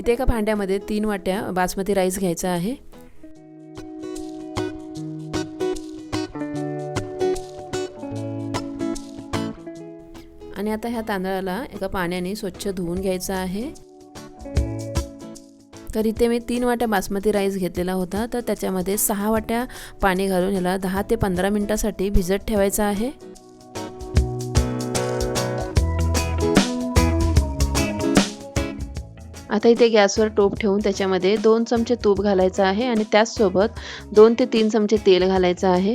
इथे एका भांड्यामध्ये 3 वाट्या बासमती राईस घ्यायचा आहे। आणि आता ह्या तांदळाला एका पाण्याने स्वच्छ धुवून घ्यायचं आहे। तर इथे मी 3 वाट्या बासमती राईस घेतलेला होता, तर त्याच्यामध्ये 6 वाट्या पाणी घालून ह्याला 10 ते 15 मिनिटांसाठी भिजत ठेवायचं आहे। आता इथे गॅसवर टोप ठेवून त्याच्यामध्ये 2 चमचे तूप घालायचं आहे आणि त्याचसोबत 2 ते 3 चमचे तेल घालायचं आहे।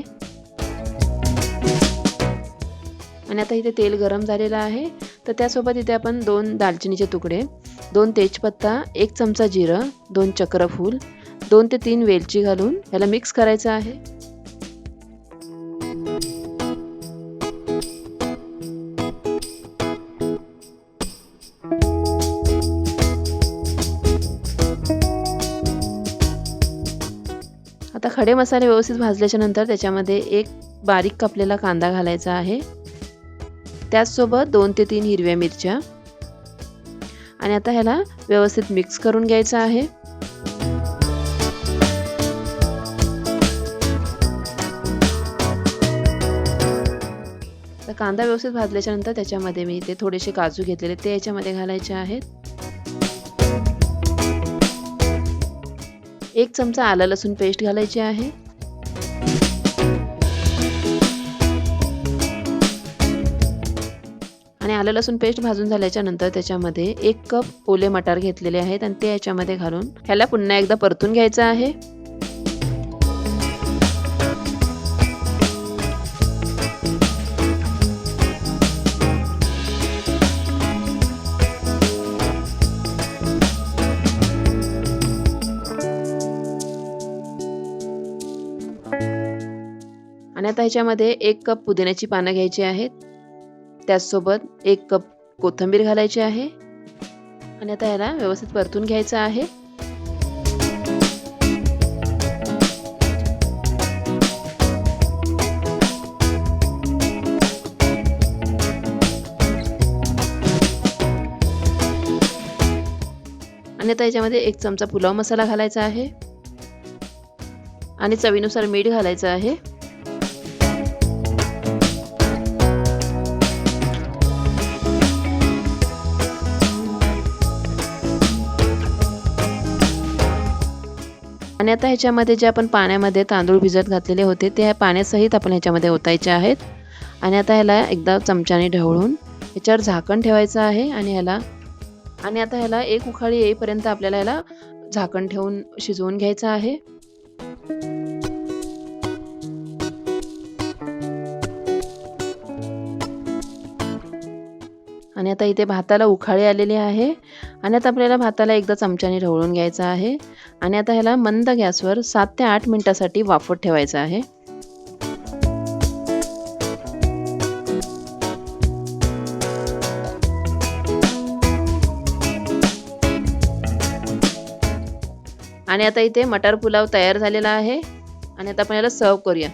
आणि आता इथे तेल गरम झालेलं आहे, तर त्यासोबत इथे आपण 2 दालचिनीचे तुकडे, 2 तेजपत्ता, 1 चमचा जिरं, 2 चक्रफूल, 2 ते 3 वेलची घालून याला मिक्स करायचं आहे। आता खडे मसाले व्यवस्थित भाजल्याच्या नंतर त्याच्यामध्ये 1 बारीक कापलेला कांदा घालायचा आहे। त्याचसोबत 2 ते 3 हिरव्या मिरच्या आणि आता ह्याला व्यवस्थित मिक्स करून घ्यायचं आहे। तर कांदा व्यवस्थित भाजल्याच्या नंतर त्याच्यामध्ये मी इथे थोडेसे काजू घेतलेले ते याच्यामध्ये घालायचे आहेत। 1 चमचा आलं लसूण पेस्ट घालायची आहे। आणि आलं लसूण पेस्ट भाजून झाल्याच्या नंतर त्याच्यामध्ये 1 कप ओले मटार घेतलेले आहेत आणि ते याच्यामध्ये घालून ह्याला पुन्हा एकदा परतून घ्यायचं आहे। आणि आता ह्याच्यामध्ये 1 कप पुदिन्याची पानं घ्यायची आहेत। त्याचसोबत 1 कप कोथिंबीर घालायची आहे आणि आता याला व्यवस्थित परतून घ्यायचं आहे। आणि आता याच्यामध्ये 1 चमचा पुलाव मसाला घालायचा आहे आणि चवीनुसार मीठ घालायचं आहे। आणि आता ह्याच्यामध्ये जे आपण पाण्यामध्ये तांदूळ भिजत घातलेले होते ते पाण्यासहित आपण ह्याच्यामध्ये ओतायचे आहेत। आणि आता ह्याला एकदा चमच्याने ढवळून ह्याच्यावर झाकण ठेवायचं आहे आणि आता ह्याला 1 उकळी येईपर्यंत आपल्याला ह्याला झाकण ठेवून शिजवून घ्यायचं आहे। आणि आता इथे भाताला उखाळे आलेले आहे आणि आता आपल्याला भाताला एकदा चमच्याने ढवळून घ्यायचं आहे आणि आता ह्याला मंद गॅसवर 7 ते 8 मिनिटांसाठी वाफवत ठेवायचं आहे। आणि आता इथे मटार पुलाव तयार झालेला आहे आणि आता आपण याला सर्व करूया।